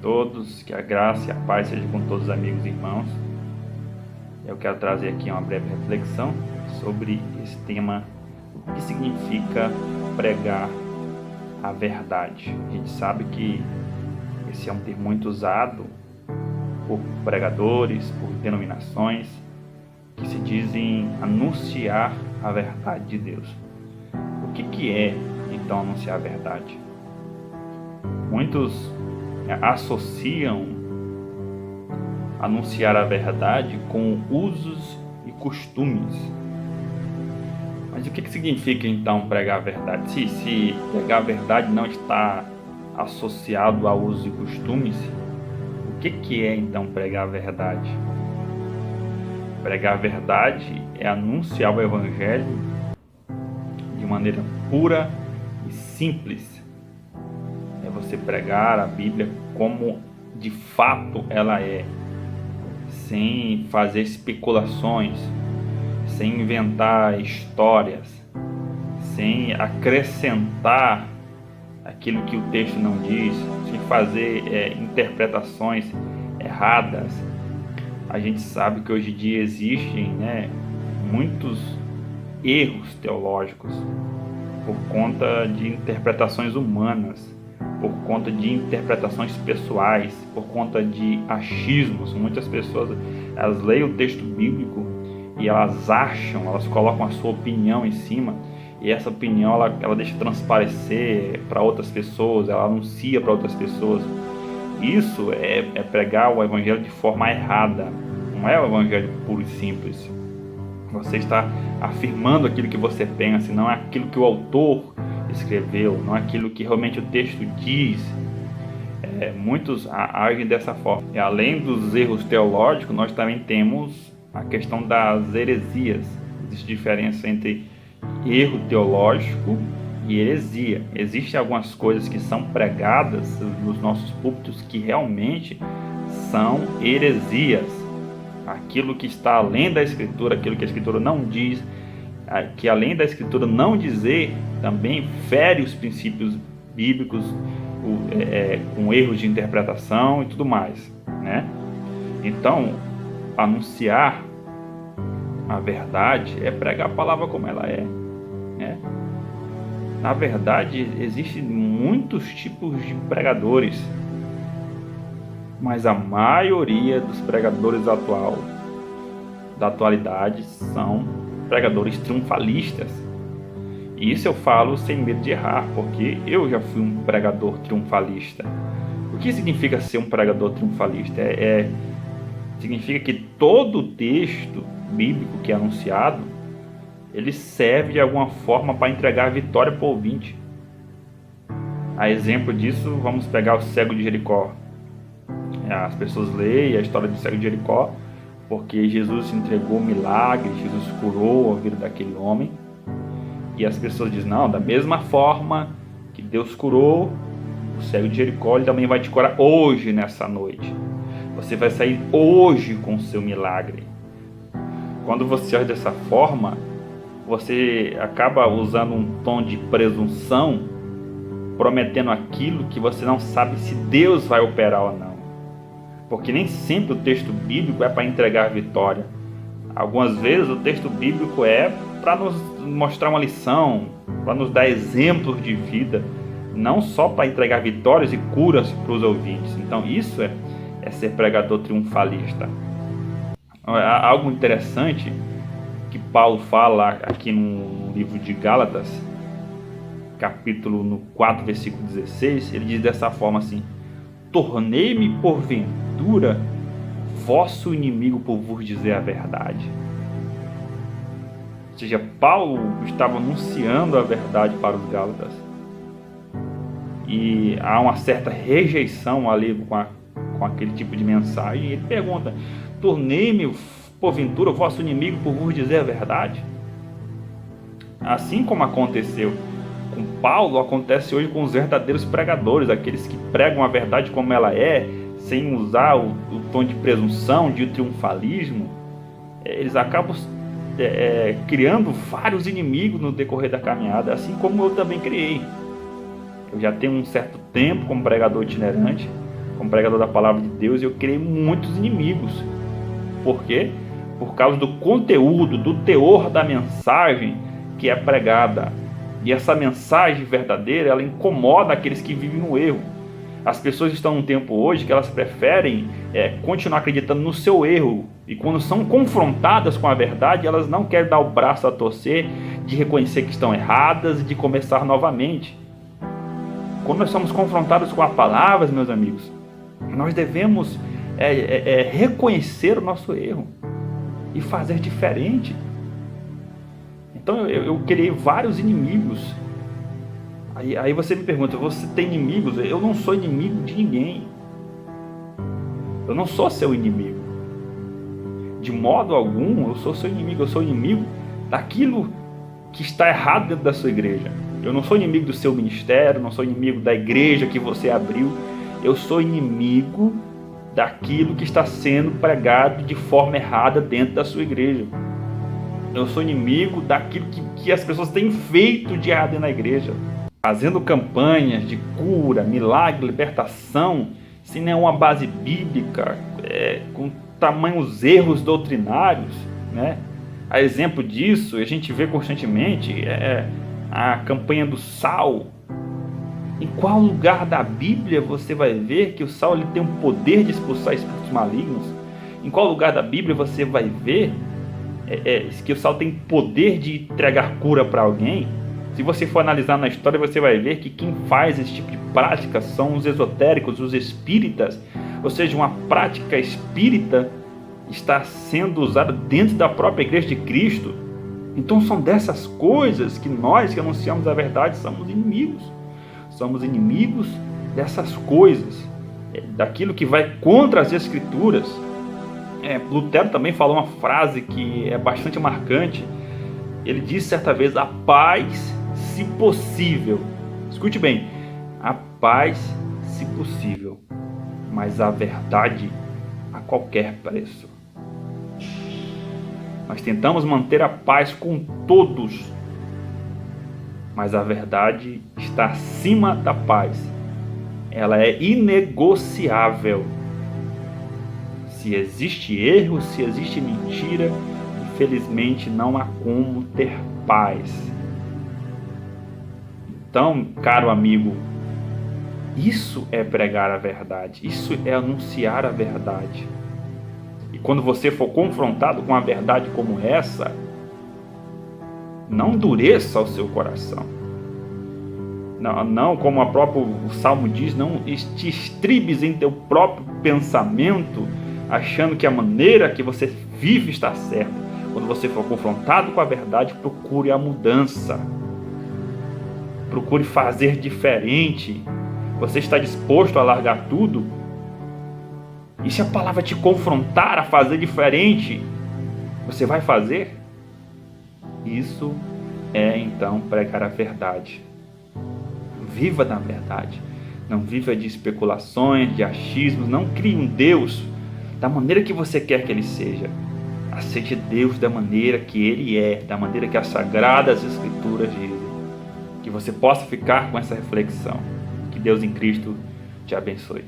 todos, que a graça e a paz sejam com todos os amigos e irmãos. Eu quero trazer aqui uma breve reflexão sobre esse tema, o que significa pregar a verdade. A gente sabe que esse é um termo muito usado por pregadores, por denominações, que se dizem anunciar a verdade de Deus. O que é, então, anunciar a verdade? Muitos associam anunciar a verdade com usos e costumes. Mas o que significa, então, pregar a verdade? Se pregar a verdade não está associado a usos e costumes, o que é, então, pregar a verdade? Pregar a verdade é anunciar o Evangelho de maneira pura e simples. É você pregar a Bíblia como de fato ela é, sem fazer especulações, sem inventar histórias, sem acrescentar aquilo que o texto não diz, sem fazer interpretações erradas. A gente sabe que hoje em dia existem muitos erros teológicos por conta de interpretações humanas, por conta de interpretações pessoais, por conta de achismos. Muitas pessoas, elas leem o texto bíblico e elas colocam a sua opinião em cima, e essa opinião ela deixa transparecer para outras pessoas, ela anuncia para outras pessoas. Isso é pregar o Evangelho de forma errada. Não é o Evangelho puro e simples. Você está afirmando aquilo que você pensa, não é aquilo que o autor escreveu, não é aquilo que realmente o texto diz. Muitos agem dessa forma. E além dos erros teológicos, nós também temos a questão das heresias. Existe diferença entre erro teológico e heresia. Existem algumas coisas que são pregadas nos nossos púlpitos que realmente são heresias. Aquilo que está além da Escritura, aquilo que a Escritura não diz, que além da Escritura não dizer, também fere os princípios bíblicos, com erros de interpretação e tudo mais, né? Então, anunciar a verdade é pregar a palavra como ela é, né? Na verdade, existem muitos tipos de pregadores, mas a maioria dos pregadores da atualidade são pregadores triunfalistas. E isso eu falo sem medo de errar, porque eu já fui um pregador triunfalista. O que significa ser um pregador triunfalista? Significa que todo texto bíblico que é anunciado, ele serve de alguma forma para entregar a vitória para o ouvinte. A exemplo disso, vamos pegar o cego de Jericó. As pessoas leem a história do cego de Jericó porque Jesus entregou milagres, Jesus curou a vida daquele homem, e as pessoas dizem, não, da mesma forma que Deus curou o cego de Jericó, Ele também vai te curar hoje, nessa noite. Você vai sair hoje com o seu milagre. Quando você olha dessa forma, você acaba usando um tom de presunção, prometendo aquilo que você não sabe se Deus vai operar ou não. Porque nem sempre o texto bíblico é para entregar vitória. Algumas vezes o texto bíblico é para nos mostrar uma lição, para nos dar exemplos de vida, não só para entregar vitórias e curas para os ouvintes. Então isso é ser pregador triunfalista. Algo interessante que Paulo fala aqui no livro de Gálatas, capítulo 4, versículo 16, ele diz dessa forma assim: tornei-me porventura vosso inimigo por vos dizer a verdade. Ou seja, Paulo estava anunciando a verdade para os Gálatas, e há uma certa rejeição ali com aquele tipo de mensagem. E ele pergunta: tornei-me porventura vosso inimigo por vos dizer a verdade? Assim como aconteceu com Paulo, acontece hoje com os verdadeiros pregadores, aqueles que pregam a verdade como ela é, sem usar o tom de presunção, de triunfalismo. Eles acabam criando vários inimigos no decorrer da caminhada, assim como eu também criei. Eu já tenho um certo tempo como pregador itinerante, como pregador da palavra de Deus, eu criei muitos inimigos. Por quê? Por causa do conteúdo, do teor da mensagem que é pregada. E essa mensagem verdadeira, ela incomoda aqueles que vivem no erro. As pessoas estão num tempo hoje que elas preferem continuar acreditando no seu erro. E quando são confrontadas com a verdade, elas não querem dar o braço a torcer, de reconhecer que estão erradas e de começar novamente. Quando nós somos confrontados com a palavra, meus amigos, nós devemos reconhecer o nosso erro e fazer diferente. Então eu criei vários inimigos. Aí você me pergunta, você tem inimigos? Eu não sou inimigo de ninguém. Eu não sou seu inimigo. De modo algum, eu sou seu inimigo. Eu sou inimigo daquilo que está errado dentro da sua igreja. Eu não sou inimigo do seu ministério, não sou inimigo da igreja que você abriu. Eu sou inimigo daquilo que está sendo pregado de forma errada dentro da sua igreja. Eu sou inimigo daquilo que as pessoas têm feito de errado na igreja. Fazendo campanhas de cura, milagre, libertação, sem nenhuma base bíblica, com tamanhos erros doutrinários, né? A exemplo disso, a gente vê constantemente a campanha do sal. Em qual lugar da Bíblia você vai ver que o sal ele tem o poder de expulsar espíritos malignos? Em qual lugar da Bíblia você vai ver que o sal tem poder de entregar cura para alguém? Se você for analisar na história, você vai ver que quem faz esse tipo de prática são os esotéricos, os espíritas. Ou seja, uma prática espírita está sendo usada dentro da própria igreja de Cristo. Então são dessas coisas que nós que anunciamos a verdade somos inimigos. Somos inimigos dessas coisas, daquilo que vai contra as Escrituras. Lutero também falou uma frase que é bastante marcante. Ele disse certa vez: a paz, se possível. Escute bem: a paz, se possível, mas a verdade a qualquer preço. Nós tentamos manter a paz com todos, mas a verdade está acima da paz. Ela é inegociável. Se existe erro, se existe mentira, infelizmente não há como ter paz. Então, caro amigo, isso é pregar a verdade, isso é anunciar a verdade. E quando você for confrontado com a verdade como essa, não endureça o seu coração. Não, como o Salmo diz, não te estribes em teu próprio pensamento, achando que a maneira que você vive está certa. Quando você for confrontado com a verdade, procure a mudança. Procure fazer diferente. Você está disposto a largar tudo? E se a palavra te confrontar a fazer diferente, você vai fazer? Isso então pregar a verdade. Viva na verdade. Não viva de especulações, de achismos. Não crie um Deus da maneira que você quer que ele seja. Aceite Deus da maneira que ele é, da maneira que as Sagradas Escrituras dizem. Que você possa ficar com essa reflexão. Que Deus em Cristo te abençoe.